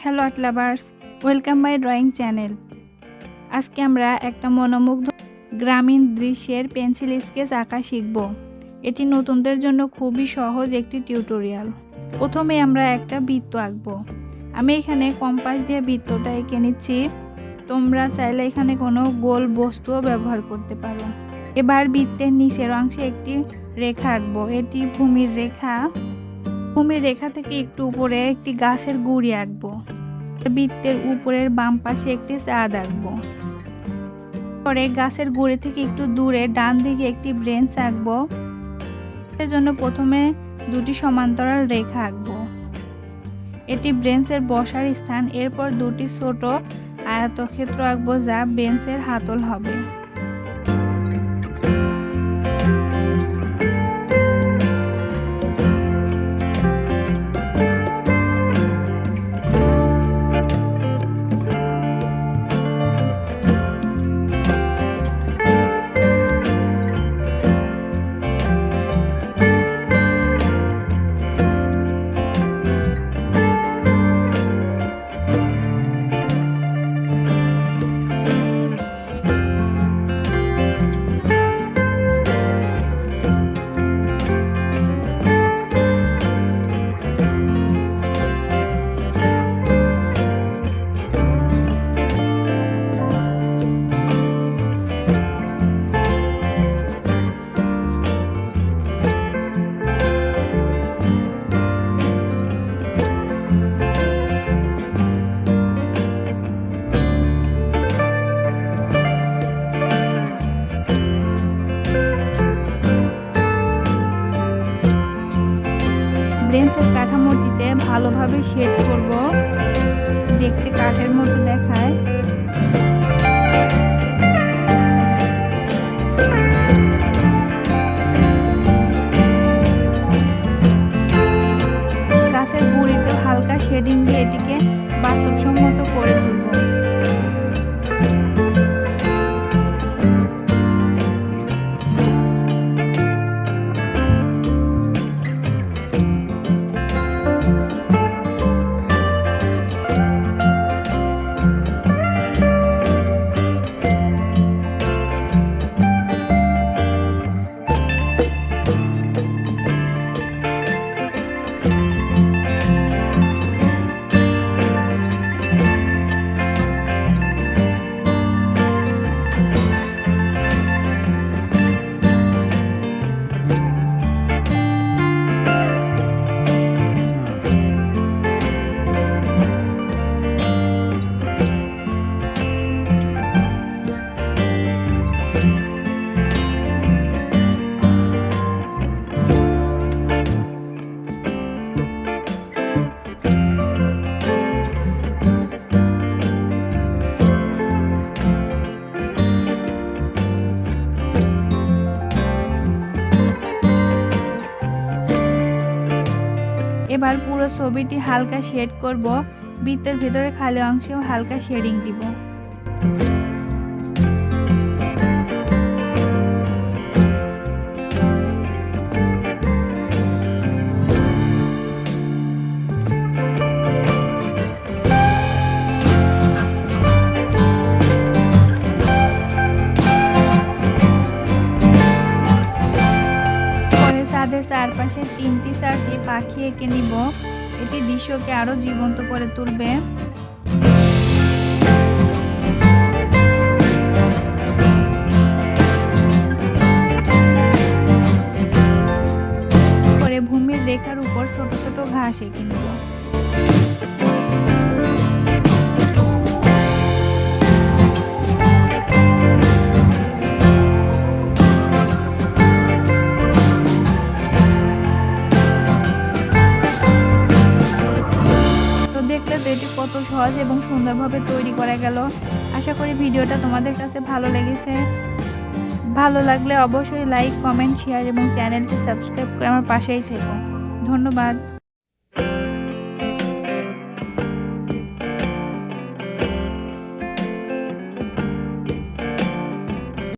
Hello art lovers, welcome my drawing channel. আজকে আমরা একটা মনোমুগ্ধ গ্রামীণ দৃশ্যের পেন্সিল স্কেচ আঁকা শিখব। এটি নতুনদের জন্য খুবই সহজ একটি টিউটোরিয়াল। প্রথমে আমরা একটা বৃত্ত আঁকব। আমি এখানে কম্পাস দিয়ে বৃত্তটা এঁকে নিচ্ছি। তোমরা চাইলে এখানে কোনো গোল বস্তুও ব্যবহার করতে পারো। এবার বৃত্তের নিচের অংশে একটি রেখা আঁকবো। এটি ভূমির রেখা। ভূমির রেখা থেকে একটু উপরে একটি গাছের গুঁড়ি আঁকবো। বৃত্তের উপরের বাম পাশে একটি চাঁদ আঁকবো। পরে গাছের গুঁড়ি থেকে একটু দূরে ডান দিকে একটি ব্রেঞ্চ আঁকবো। এর জন্য প্রথমে দুটি সমান্তরাল রেখা আঁকবো। এটি ব্রেঞ্চের বসার স্থান। এরপর দুটি ছোট আয়তক্ষেত্র আঁকবো যা বেঞ্চের হাতল হবে। ব্রেঞ্চের কাঠামোটিতে ভালোভাবে শেড করব, দেখতে কাঠের মতো দেখায়। গাছের গুঁড়িতে হালকা শেডিং দিয়ে এটিকে বাস্তবসম্মত করে তুলব। এবার পুরো ছবিটি হালকা শেড করব। বৃত্তের ভিতরে খালি অংশেও হালকা শেডিং দিব। চারপাশে 3টি 4টি পাখি এঁকে নিব। এটি দৃশ্যকে আরো জীবন্ত করে তুলবে। পরে ভূমির রেখার উপর ছোট ছোট ঘাস এঁকে নিব। এটি কত সহজ এবং সুন্দরভাবে তৈরি করা গেল। আশা করি ভিডিওটা তোমাদের কাছে ভালো লেগেছে। ভালো লাগলে অবশ্যই লাইক, কমেন্ট, শেয়ার এবং চ্যানেলটি সাবস্ক্রাইব করে আমার পাশেই থেকো। ধন্যবাদ।